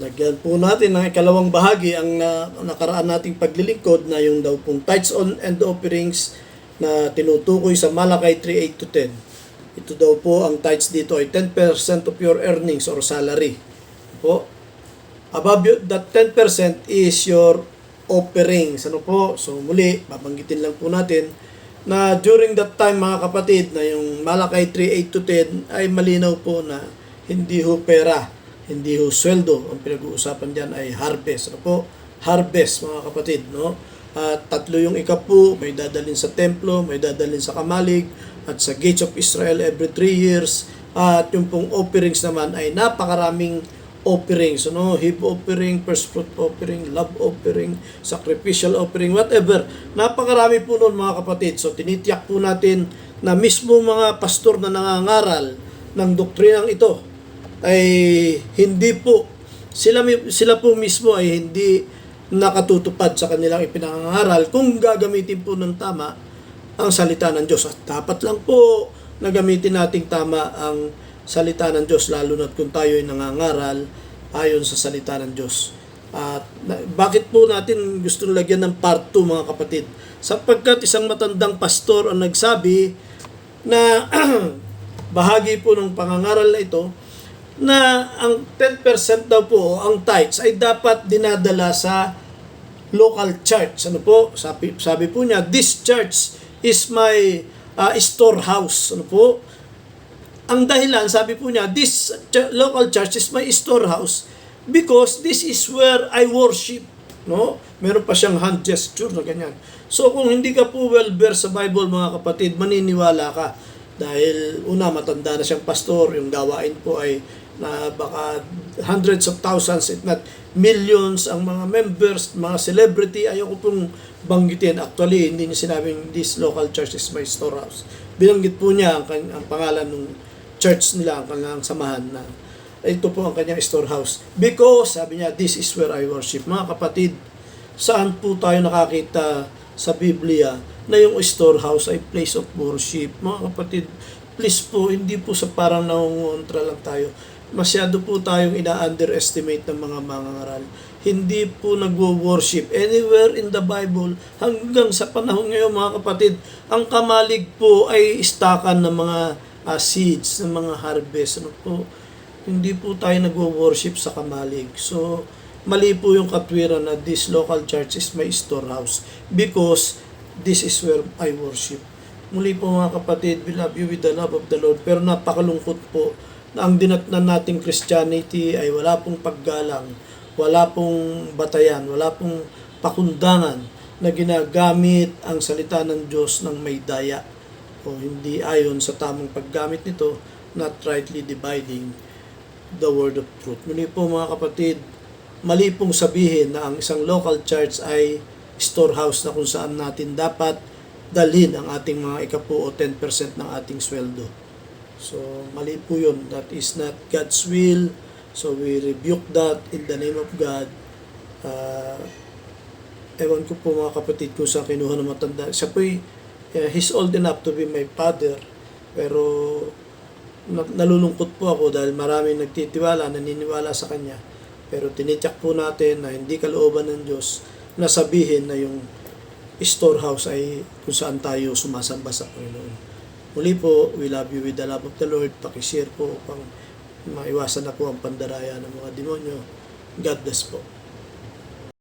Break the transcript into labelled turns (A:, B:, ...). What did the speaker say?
A: Lagyan po natin ng ikalawang bahagi ang nakaraan nating paglilingkod na yung daw pong tithes on and offerings na tinutukoy sa Malakay 3:8 to 10. Ito daw po ang tithes dito ay 10% of your earnings or salary. Po. Above that 10% is your offerings. Ano po? So muli, babanggitin lang po natin na during that time mga kapatid na yung Malakay 3:8 to 10 ay malinaw po na hindi ho pera, hindi ho sweldo. Ang pinag-uusapan diyan ay harvest. Ano po? Harvest mga kapatid, no? At tatlo yung ikapu, may dadalhin sa templo, may dadalhin sa kamalig, at sa Gates of Israel every 3 years. At yung pong offerings naman ay napakaraming offerings, no? Heave offering, first fruit offering, love offering, sacrificial offering, whatever. Napakarami po nun mga kapatid. So tinitiyak po natin na mismo mga pastor na nangangaral ng doktrinang ito ay hindi po sila po mismo ay hindi nakatutupad sa kanilang ipinangangaral kung gagamitin po ng tama ang salita ng Diyos. At dapat lang po na gamitin nating tama ang salita ng Diyos, lalo na kung tayo ay nangangaral ayon sa salita ng Diyos. At bakit po natin gusto lagyan ng part 2 mga kapatid? Sapagkat isang matandang pastor ang nagsabi na bahagi po ng pangangaral na ito na ang 10% daw po ang tithes ay dapat dinadala sa local church. Ano po? Sabi po niya, this church is my storehouse. Ano po? Ang dahilan, sabi po niya, this local church is my storehouse because this is where I worship. No? Meron pa siyang hand gesture na ganyan. So kung hindi ka po well-versed sa Bible mga kapatid, maniniwala ka. Dahil una, matanda na siyang pastor, yung gawain po ay na baka hundreds of thousands if not millions ang mga members, mga celebrity. Ayoko pong banggitin. Actually, hindi niya sinabing this local church is my storehouse. Binanggit po niya ang pangalan ng church nila, ang kanyang samahan na ito po ang kanyang storehouse. Because, sabi niya, this is where I worship. Mga kapatid, saan po tayo nakakita sa Biblia na yung storehouse ay place of worship? Mga kapatid, please po, hindi po sa parang nangungontra lang tayo. Masyado po tayong ina-underestimate ng mga mangangaral. Hindi po nagwo-worship anywhere in the Bible hanggang sa panahon ngayon mga kapatid. Ang kamalig po ay istakan ng mga seeds, ng mga harvest. Ano po? Hindi po tayo nagwo-worship sa kamalig. So, mali po yung katwiran na this local church is my storehouse because this is where I worship. Muli po mga kapatid, we love you with the love of the Lord. Pero napakalungkot po na ang dinatnan nating Christianity ay wala pong paggalang, wala pong batayan, wala pong pakundangan na ginagamit ang salita ng Diyos ng may daya o hindi ayon sa tamang paggamit nito, not rightly dividing the word of truth. Muli po mga kapatid, mali pong sabihin na ang isang local church ay storehouse na kung saan natin dapat dalhin ang ating mga ikapu o 10% ng ating sweldo. So, mali po yun. That is not God's will. So, we rebuke that in the name of God. Ewan ko po mga kapatid kung saan kinuha ng matanda. Siya po he's old enough to be my father. Pero, nalulungkot po ako dahil maraming nagtitiwala, naniniwala sa kanya. Pero tinityak po natin na hindi kalooban ng Diyos na sabihin na yung storehouse ay kung saan tayo sumasamba sa Panginoon. Muli po, we love you with the love of the Lord. Pakishare po upang maiwasan na po ang pandaraya ng mga demonyo. God bless po.